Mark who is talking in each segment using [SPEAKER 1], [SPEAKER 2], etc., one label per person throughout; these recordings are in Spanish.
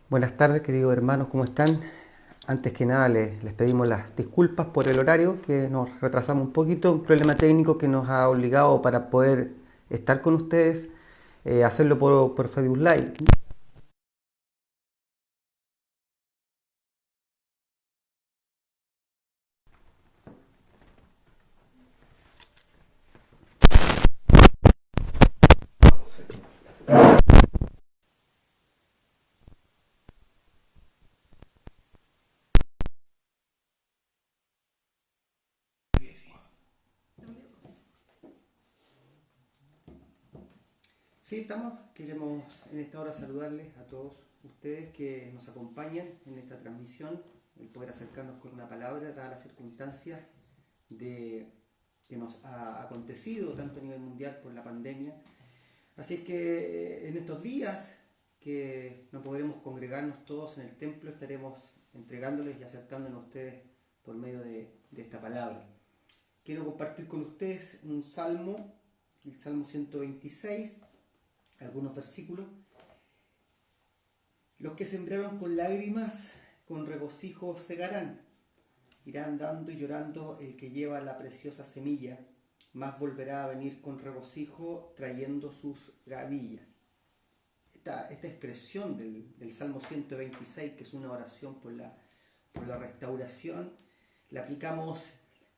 [SPEAKER 1] Buenas tardes, queridos hermanos, ¿cómo están? Antes que nada les pedimos las disculpas por el horario, que nos retrasamos un poquito, un problema técnico que nos ha obligado para poder estar con ustedes, hacerlo por Facebook Live. Sí, estamos. Queremos en esta hora saludarles a todos ustedes que nos acompañan en esta transmisión, el poder acercarnos con una palabra, dadas las circunstancias de, que nos ha acontecido tanto a nivel mundial por la pandemia. Así es que en estos días que no podremos congregarnos todos en el templo, estaremos entregándoles y acercándonos a ustedes por medio de esta palabra. Quiero compartir con ustedes un salmo, el Salmo 126, algunos versículos. Los que sembraron con lágrimas, con regocijo segarán. Irán dando y llorando el que lleva la preciosa semilla, mas volverá a venir con regocijo trayendo sus gavillas. Esta expresión del Salmo 126, que es una oración por la restauración, la aplicamos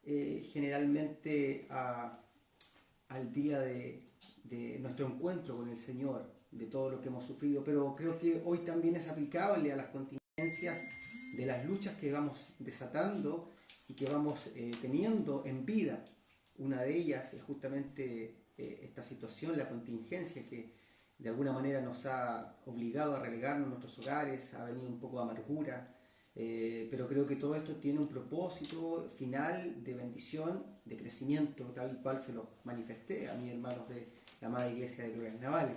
[SPEAKER 1] generalmente al día de nuestro encuentro con el Señor, de todo lo que hemos sufrido, pero creo que hoy también es aplicable a las contingencias de las luchas que vamos desatando y que vamos teniendo en vida. Una de ellas es justamente esta situación, la contingencia que de alguna manera nos ha obligado a relegarnos en nuestros hogares, ha venido un poco de amargura, pero creo que todo esto tiene un propósito final de bendición, de crecimiento, tal cual se lo manifesté a mis hermanos de la amada iglesia de Gloria Navales.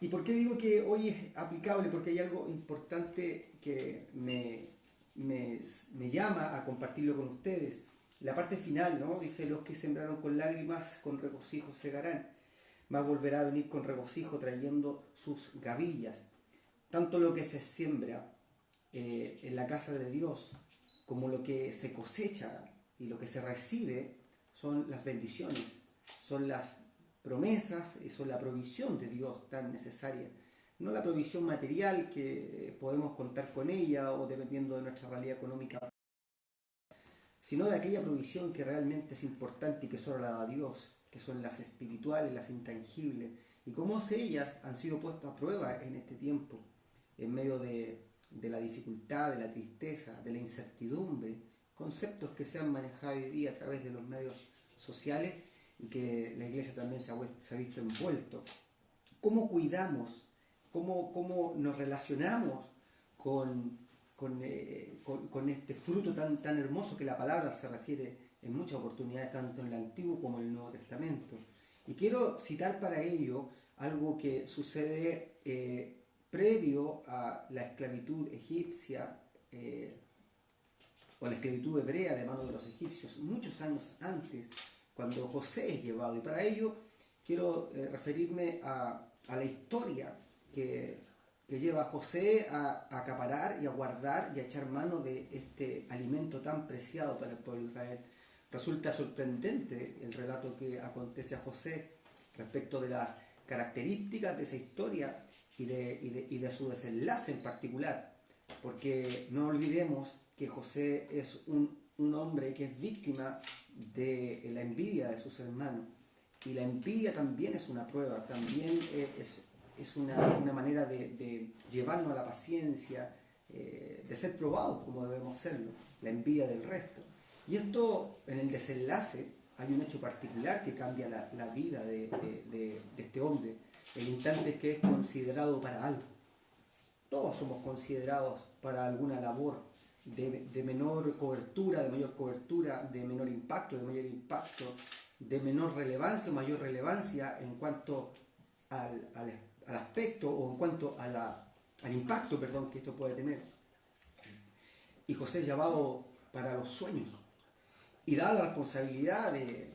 [SPEAKER 1] ¿Y por qué digo que hoy es aplicable? Porque hay algo importante que me llama a compartirlo con ustedes. La parte final, ¿no? Dice, los que sembraron con lágrimas, con regocijo segarán, mas volverá a venir con regocijo trayendo sus gavillas. Tanto lo que se siembra en la casa de Dios como lo que se cosecha y lo que se recibe son las bendiciones, son las promesas y son la provisión de Dios tan necesaria. No la provisión material que podemos contar con ella o dependiendo de nuestra realidad económica, sino de aquella provisión que realmente es importante y que solo la da Dios, que son las espirituales, las intangibles, y cómo ellas han sido puestas a prueba en este tiempo, en medio de la dificultad, de la tristeza, de la incertidumbre, conceptos que se han manejado hoy día a través de los medios sociales y que la iglesia también se ha visto envuelto. ¿Cómo cuidamos? ¿Cómo nos relacionamos con, con este fruto tan hermoso que la palabra se refiere en muchas oportunidades, tanto en el Antiguo como en el Nuevo Testamento? Y quiero citar para ello algo que sucede previo a la esclavitud egipcia o la esclavitud hebrea de mano de los egipcios, muchos años antes, cuando José es llevado. Y para ello quiero referirme a la historia que lleva a José a acaparar y a guardar y a echar mano de este alimento tan preciado para el pueblo de Israel. Resulta sorprendente el relato que acontece a José respecto de las características de esa historia y de su desenlace en particular, porque no olvidemos que José es un hombre que es víctima de la envidia de sus hermanos, y la envidia también es una prueba, también es una manera de llevarnos a la paciencia, de ser probados como debemos serlo, la envidia del resto. Y esto, en el desenlace, hay un hecho particular que cambia la vida de este hombre, el instante que es considerado para algo. Todos somos considerados para alguna labor de menor cobertura, de mayor cobertura, de menor impacto, de mayor impacto, de menor relevancia o mayor relevancia en cuanto al aspecto o en cuanto al impacto, perdón, que esto puede tener. Y José es llamado para los sueños. Y dada la responsabilidad de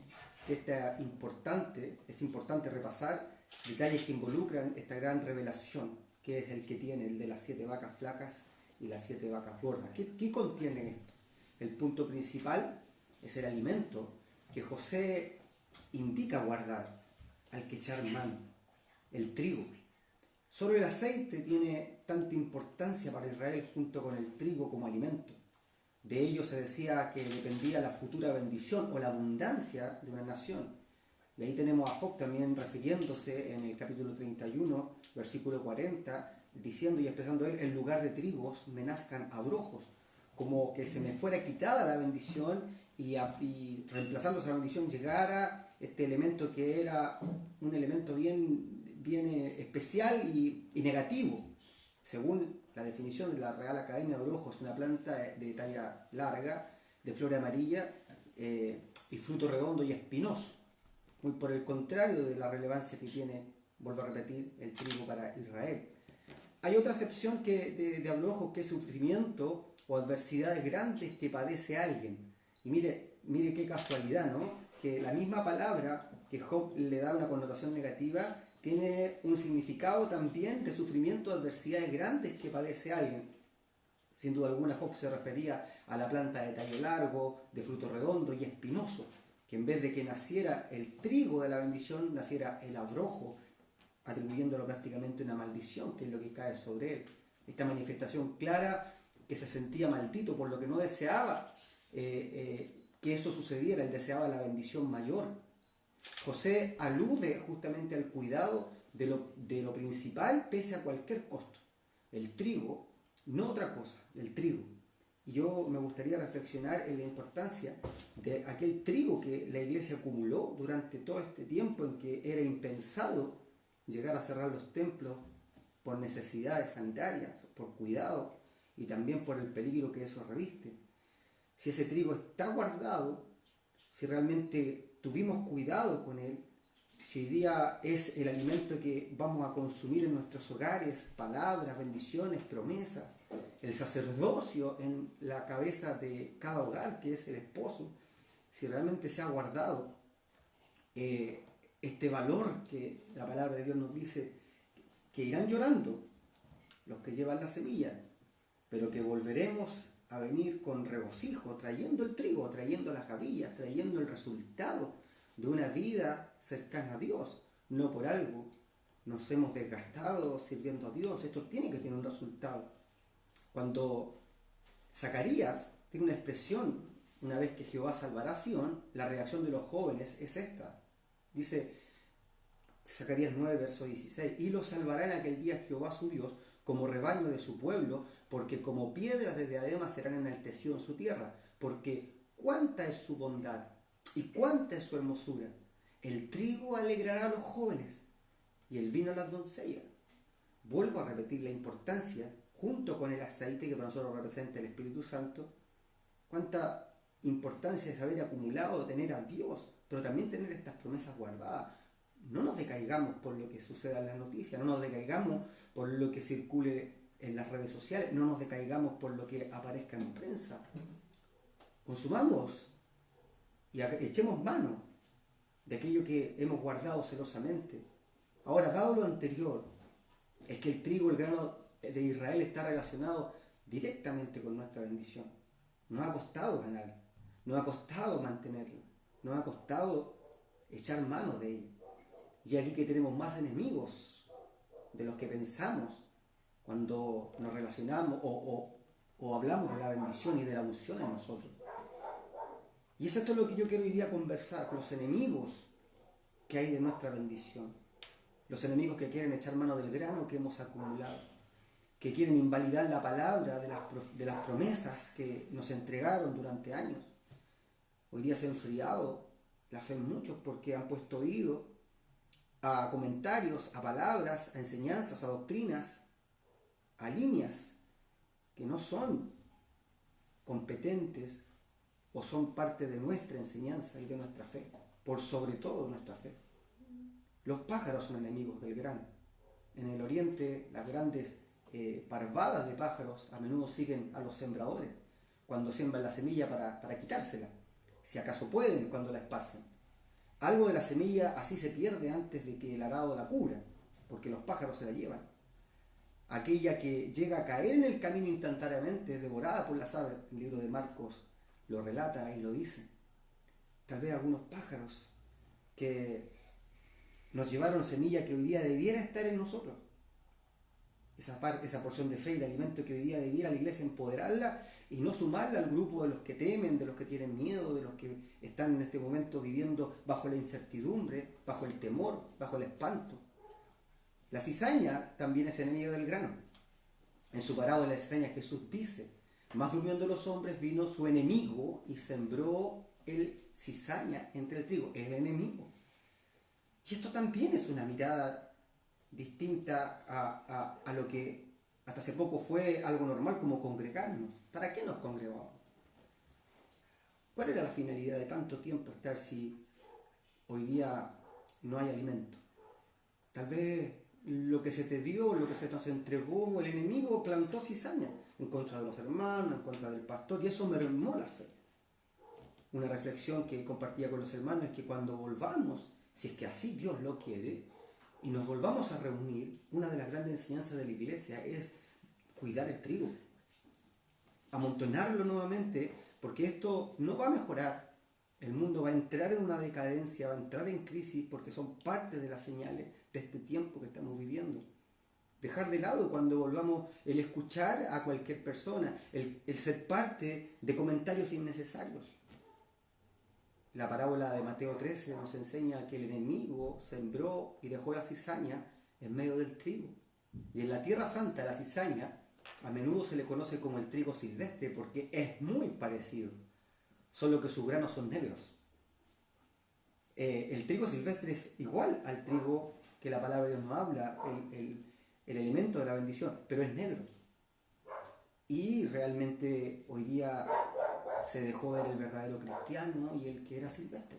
[SPEAKER 1] es importante repasar detalles que involucran esta gran revelación, que es el que tiene, el de las 7 vacas flacas y las 7 vacas gordas. ¿Qué contiene esto? El punto principal es el alimento que José indica guardar, al que echar mano, el trigo. Solo el aceite tiene tanta importancia para Israel junto con el trigo como alimento. De ello se decía que dependía la futura bendición o la abundancia de una nación. Y ahí tenemos a Job también refiriéndose en el capítulo 31, versículo 40, diciendo y expresando él: en lugar de trigos me nazcan abrojos, como que se me fuera quitada la bendición y reemplazando esa bendición llegara este elemento que era un elemento bien especial y negativo. Según la definición de la Real Academia de Abrojos, una planta de talla larga, de flor amarilla y fruto redondo y espinoso. Muy por el contrario de la relevancia que tiene, vuelvo a repetir, el trigo para Israel. Hay otra acepción de abrojos, que es sufrimiento o adversidades grandes que padece alguien. Y mire qué casualidad, ¿no? Que la misma palabra que Job le da una connotación negativa tiene un significado también de sufrimiento, adversidades grandes que padece alguien. Sin duda alguna, Job se refería a la planta de tallo largo, de fruto redondo y espinoso, que en vez de que naciera el trigo de la bendición, naciera el abrojo, atribuyéndolo prácticamente una maldición, que es lo que cae sobre él. Esta manifestación clara que se sentía maldito, por lo que no deseaba que eso sucediera, él deseaba la bendición mayor. José alude justamente al cuidado de lo principal pese a cualquier costo. El trigo, no otra cosa, el trigo. Y yo me gustaría reflexionar en la importancia de aquel trigo que la iglesia acumuló durante todo este tiempo en que era impensado llegar a cerrar los templos por necesidades sanitarias, por cuidado y también por el peligro que eso reviste. Si ese trigo está guardado, si realmente tuvimos cuidado con él, si hoy día es el alimento que vamos a consumir en nuestros hogares, palabras, bendiciones, promesas, el sacerdocio en la cabeza de cada hogar, que es el esposo, si realmente se ha guardado este valor que la palabra de Dios nos dice, que irán llorando los que llevan la semilla, pero que volveremos a venir con regocijo, trayendo el trigo, trayendo las gavillas, trayendo el resultado de una vida cercana a Dios. No por algo nos hemos desgastado sirviendo a Dios. Esto tiene que tener un resultado. Cuando Zacarías tiene una expresión, una vez que Jehová salvará a Sion, la reacción de los jóvenes es esta. Dice Zacarías 9, verso 16: y los salvará en aquel día Jehová su Dios, como rebaño de su pueblo, porque como piedras de diadema serán enaltecidos en su tierra, porque cuánta es su bondad y cuánta es su hermosura. El trigo alegrará a los jóvenes y el vino a las doncellas. Vuelvo a repetir la importancia, junto con el aceite que para nosotros representa el Espíritu Santo, cuánta importancia es haber acumulado, tener a Dios, pero también tener estas promesas guardadas. No nos decaigamos por lo que suceda en las noticias, no nos decaigamos por lo que circule en las redes sociales, no nos decaigamos por lo que aparezca en prensa. Consumamos y echemos mano de aquello que hemos guardado celosamente. Ahora, dado lo anterior, es que el trigo, el grano de Israel está relacionado directamente con nuestra bendición. Nos ha costado ganar, nos ha costado mantenerla, nos ha costado echar mano de ella. Y aquí que tenemos más enemigos de los que pensamos cuando nos relacionamos o hablamos de la bendición y de la unción en nosotros. Y es esto lo que yo quiero hoy día conversar, los enemigos que hay de nuestra bendición. Los enemigos que quieren echar mano del grano que hemos acumulado, que quieren invalidar la palabra de las promesas que nos entregaron durante años. Hoy día se ha enfriado la fe en muchos porque han puesto oído a comentarios, a palabras, a enseñanzas, a doctrinas, a líneas que no son competentes o son parte de nuestra enseñanza y de nuestra fe, por sobre todo nuestra fe. Los pájaros son enemigos del grano. En el oriente, las grandes parvadas de pájaros a menudo siguen a los sembradores cuando siembran la semilla para quitársela, si acaso pueden cuando la esparcen. Algo de la semilla así se pierde antes de que el arado la cubra, porque los pájaros se la llevan. aquella que llega a caer en el camino instantáneamente, es devorada por las aves. El libro de Marcos lo relata y lo dice. Tal vez algunos pájaros que nos llevaron semilla que hoy día debiera estar en nosotros. Esa porción de fe y de alimento que hoy día debiera la iglesia empoderarla y no sumarla al grupo de los que temen, de los que tienen miedo, de los que están en este momento viviendo bajo la incertidumbre, bajo el temor, bajo el espanto. La cizaña también es enemiga del grano. En su parábola de la cizaña Jesús dice: más durmiendo los hombres vino su enemigo y sembró el cizaña entre el trigo, el enemigo. Y esto también es una mirada distinta a lo que hasta hace poco fue algo normal, como congregarnos. ¿Para qué nos congregamos? ¿Cuál era la finalidad de tanto tiempo estar si hoy día no hay alimento? Tal vez lo que se te dio, lo que se nos entregó, el enemigo plantó cizaña en contra de los hermanos, en contra del pastor, y eso mermó la fe. Una reflexión que compartía con los hermanos es que cuando volvamos, si es que así Dios lo quiere, y nos volvamos a reunir, una de las grandes enseñanzas de la iglesia es cuidar el trigo, amontonarlo nuevamente, porque esto no va a mejorar. El mundo va a entrar en una decadencia, va a entrar en crisis, porque son parte de las señales de este tiempo que estamos viviendo. Dejar de lado cuando volvamos el escuchar a cualquier persona, el ser parte de comentarios innecesarios. La parábola de Mateo 13 nos enseña que el enemigo sembró y dejó la cizaña en medio del trigo. Y en la Tierra Santa la cizaña a menudo se le conoce como el trigo silvestre porque es muy parecido, solo que sus granos son negros. El trigo silvestre es igual al trigo que la palabra de Dios nos habla, el alimento de la bendición, pero es negro. Y realmente hoy día se dejó ver el verdadero cristiano y el que era silvestre.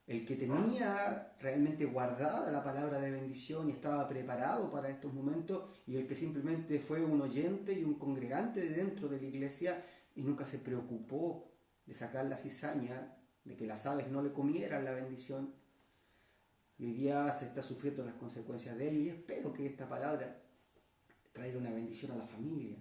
[SPEAKER 1] El que tenía realmente guardada la palabra de bendición y estaba preparado para estos momentos, y el que simplemente fue un oyente y un congregante de dentro de la iglesia y nunca se preocupó de sacar la cizaña, de que las aves no le comieran la bendición. Y hoy día se está sufriendo las consecuencias de ello, y espero que esta palabra traiga una bendición a la familia,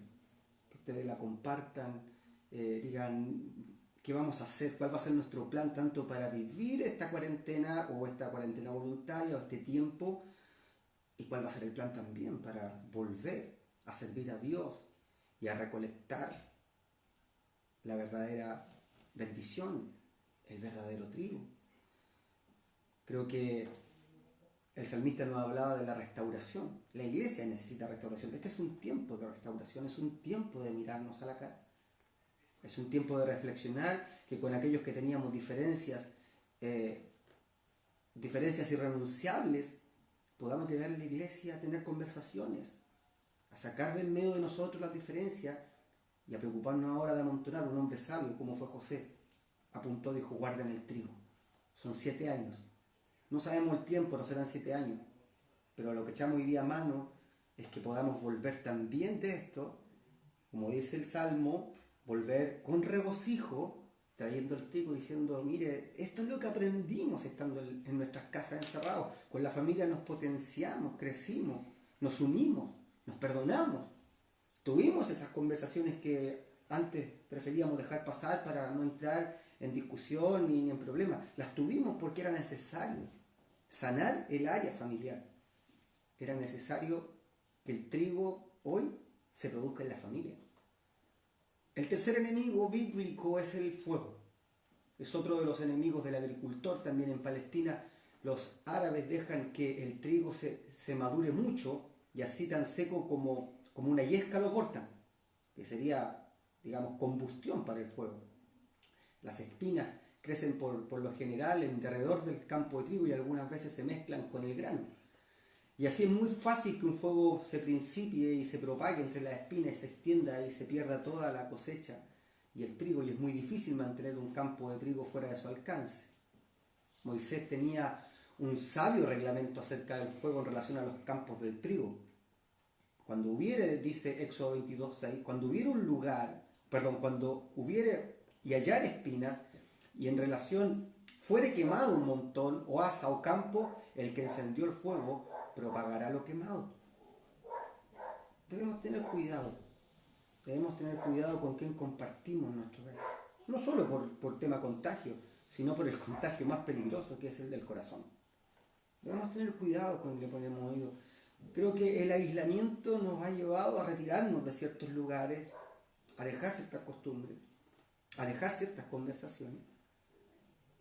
[SPEAKER 1] que ustedes la compartan, digan qué vamos a hacer, cuál va a ser nuestro plan tanto para vivir esta cuarentena o esta cuarentena voluntaria o este tiempo, y cuál va a ser el plan también para volver a servir a Dios y a recolectar la verdadera bendición, el verdadero trigo. Creo que el salmista nos hablaba de la restauración. La iglesia necesita restauración. Este es un tiempo de restauración, es un tiempo de mirarnos a la cara. Es un tiempo de reflexionar, que con aquellos que teníamos diferencias irrenunciables, podamos llegar a la iglesia a tener conversaciones, a sacar del medio de nosotros las diferencias y a preocuparnos ahora de amontonar. Un hombre sabio como fue José apuntó, dijo: guarden el trigo. Son 7 años. No sabemos el tiempo, no serán 7 años, pero lo que echamos hoy día a mano es que podamos volver también de esto, como dice el Salmo, volver con regocijo, trayendo el trigo, diciendo: mire, esto es lo que aprendimos estando en nuestras casas encerrados. Con la familia nos potenciamos, crecimos, nos unimos, nos perdonamos. Tuvimos esas conversaciones que antes preferíamos dejar pasar para no entrar en discusión ni en problemas. Las tuvimos porque era necesario sanar el área familiar. Era necesario que el trigo hoy se produzca en la familia. El tercer enemigo bíblico es el fuego. Es otro de los enemigos del agricultor. También en Palestina los árabes dejan que el trigo se madure mucho, y así tan seco como una yesca lo cortan, que sería, digamos, combustión para el fuego. Las espinas crecen por lo general en derredor del campo de trigo y algunas veces se mezclan con el grano. Y así es muy fácil que un fuego se principie y se propague entre las espinas y se extienda y se pierda toda la cosecha y el trigo, y es muy difícil mantener un campo de trigo fuera de su alcance. Moisés tenía un sabio reglamento acerca del fuego en relación a los campos del trigo. Cuando hubiere, dice Éxodo 22:6, cuando hubiere y hallar espinas, y en relación fuere quemado un montón, o asa o campo, el que encendió el fuego propagará lo quemado. debemos tener cuidado. Debemos tener cuidado con quién compartimos nuestro hogar. No solo por tema contagio, sino por el contagio más peligroso, que es el del corazón. Debemos tener cuidado con el que ponemos oído. Creo que el aislamiento nos ha llevado a retirarnos de ciertos lugares, a dejar ciertas costumbres, a dejar ciertas conversaciones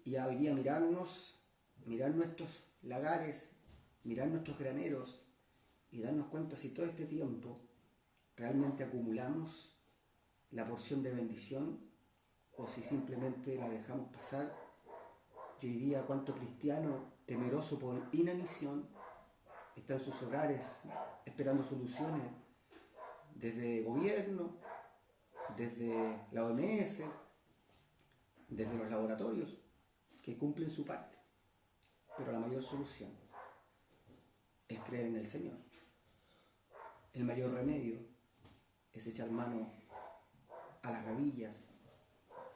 [SPEAKER 1] y a hoy día mirarnos, mirar nuestros lagares, mirar nuestros graneros y darnos cuenta si todo este tiempo realmente acumulamos la porción de bendición o si simplemente la dejamos pasar. Y hoy día cuánto cristiano temeroso por inanición está en sus hogares esperando soluciones desde gobierno, desde la OMS, desde los laboratorios, que cumplen su parte. Pero la mayor solución es creer en el Señor. El mayor remedio es echar mano a las gavillas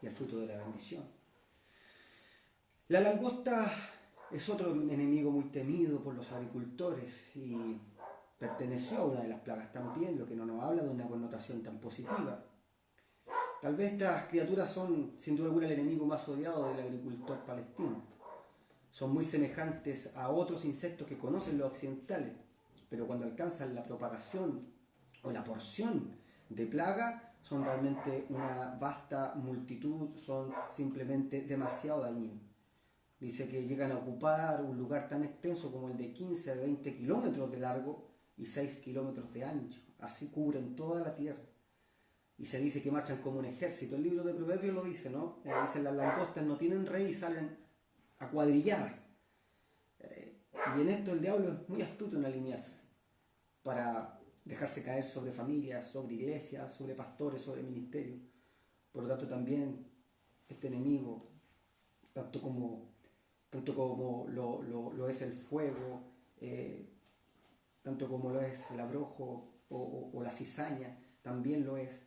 [SPEAKER 1] y al fruto de la bendición. La langosta es otro enemigo muy temido por los agricultores y perteneció a una de las plagas también, lo que no nos habla de una connotación tan positiva. Tal vez estas criaturas son sin duda alguna el enemigo más odiado del agricultor palestino. Son muy semejantes a otros insectos que conocen los occidentales, pero cuando alcanzan la propagación o la porción de plaga, son realmente una vasta multitud, son simplemente demasiado dañinos. Dice que llegan a ocupar un lugar tan extenso como el de 15 a 20 kilómetros de largo y 6 kilómetros de ancho. Así cubren toda la tierra. Y se dice que marchan como un ejército. El libro de Proverbios lo dice, ¿no? Dicen las langostas no tienen rey y salen acuadrilladas. Y en esto el diablo es muy astuto en alinearse para dejarse caer sobre familias, sobre iglesias, sobre pastores, sobre ministerios. Por lo tanto también este enemigo, tanto como lo es el fuego, tanto como lo es el abrojo o la cizaña, también lo es.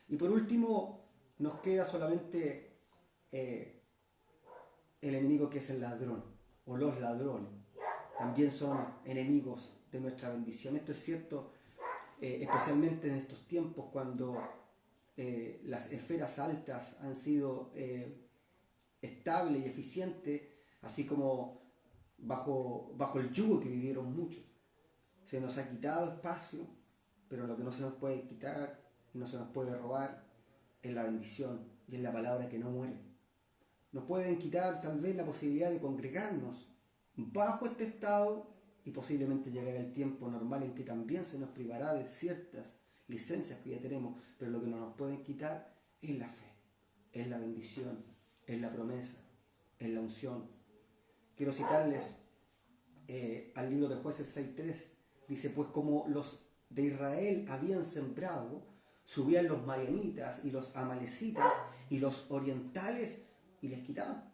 [SPEAKER 1] Y por último, nos queda solamente el enemigo que es el ladrón, o los ladrones. También son enemigos de nuestra bendición. Esto es cierto, especialmente en estos tiempos cuando las esferas altas han sido estables y eficientes, así como bajo el yugo que vivieron muchos. Se nos ha quitado espacio, pero lo que no se nos puede quitar y no se nos puede robar es la bendición y es la palabra que no muere. Nos pueden quitar tal vez la posibilidad de congregarnos bajo este estado y posiblemente llegará el tiempo normal en que también se nos privará de ciertas licencias que ya tenemos, pero lo que no nos pueden quitar es la fe, es la bendición, es la promesa, es la unción. Quiero citarles al libro de Jueces 6.3, dice, pues como los de Israel habían sembrado, subían los madianitas y los amalecitas y los orientales y les quitaban.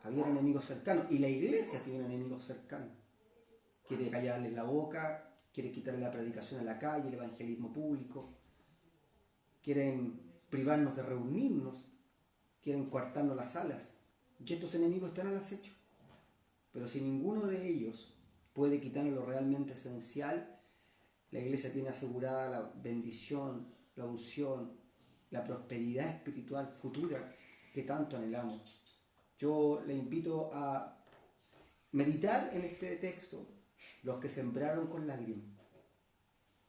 [SPEAKER 1] Había enemigos cercanos y la iglesia tiene enemigos cercanos. Quiere callarles la boca, quiere quitarle la predicación a la calle, el evangelismo público, quieren privarnos de reunirnos, quieren coartarnos las alas. Y estos enemigos están al acecho. Pero si ninguno de ellos puede quitarnos lo realmente esencial, la iglesia tiene asegurada la bendición, la unción, la prosperidad espiritual futura que tanto anhelamos. Yo le invito a meditar en este texto, los que sembraron con lágrimas.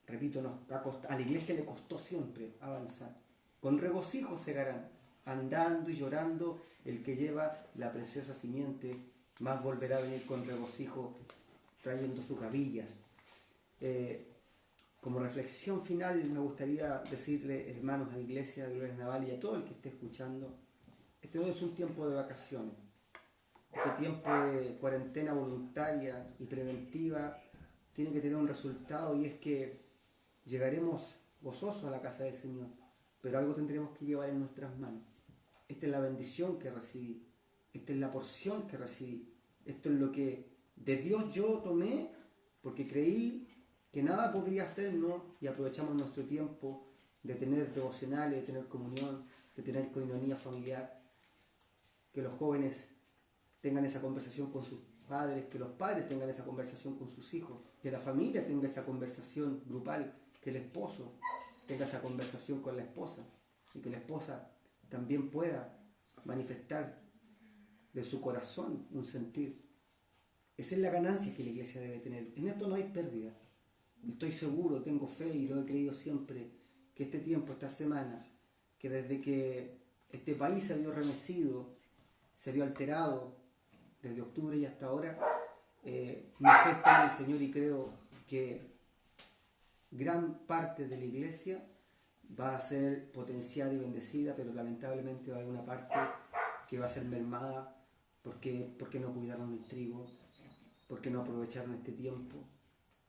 [SPEAKER 1] Repito, a la iglesia le costó siempre avanzar. Con regocijo segarán, andando y llorando el que lleva la preciosa simiente, más volverá a venir con regocijo trayendo sus gavillas. Como reflexión final me gustaría decirle, hermanos de la iglesia de Gloria Naval y a todo el que esté escuchando, este no es un tiempo de vacaciones. Este tiempo de cuarentena voluntaria y preventiva tiene que tener un resultado y es que llegaremos gozosos a la casa del Señor, pero algo tendremos que llevar en nuestras manos. Esta es la bendición que recibí, esta es la porción que recibí, esto es lo que de Dios yo tomé porque creí que nada podría hacernos y aprovechamos nuestro tiempo de tener devocionales, de tener comunión, de tener coinonía familiar, que los jóvenes tengan esa conversación con sus padres, que los padres tengan esa conversación con sus hijos, que la familia tenga esa conversación grupal, que el esposo tenga esa conversación con la esposa y que la esposa también pueda manifestar de su corazón un sentir. Esa es la ganancia que la iglesia debe tener. En esto no hay pérdida. Estoy seguro, tengo fe y lo he creído siempre, que este tiempo, estas semanas, que desde que este país se vio remecido, se vio alterado, desde octubre y hasta ahora, mi fe está en el Señor y creo que gran parte de la iglesia va a ser potenciada y bendecida, pero lamentablemente va a haber una parte que va a ser mermada porque no cuidaron el trigo, porque no aprovecharon este tiempo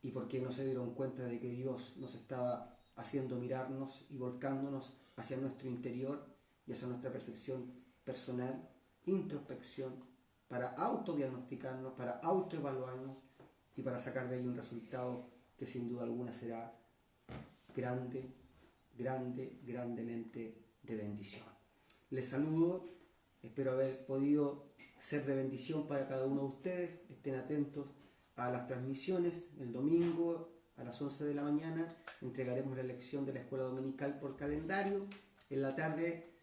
[SPEAKER 1] y porque no se dieron cuenta de que Dios nos estaba haciendo mirarnos y volcándonos hacia nuestro interior y hacia nuestra percepción personal, introspección, para autodiagnosticarnos, para autoevaluarnos y para sacar de ahí un resultado que sin duda alguna será grandemente de bendición. Les saludo, espero haber podido ser de bendición para cada uno de ustedes. Estén atentos a las transmisiones. El domingo a las 11 de la mañana entregaremos la lección de la escuela dominical por calendario. En la tarde,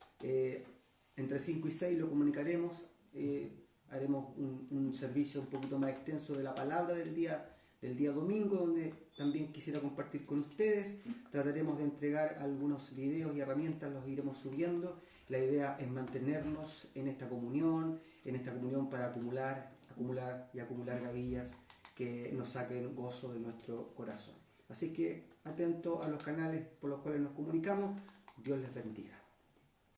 [SPEAKER 1] entre 5 y 6 lo comunicaremos. Haremos un servicio un poquito más extenso de la palabra del día domingo, donde también quisiera compartir con ustedes. Trataremos de entregar algunos videos y herramientas, los iremos subiendo. La idea es mantenernos en esta comunión para acumular gavillas que nos saquen gozo de nuestro corazón. Así que atento a los canales por los cuales nos comunicamos. Dios les bendiga.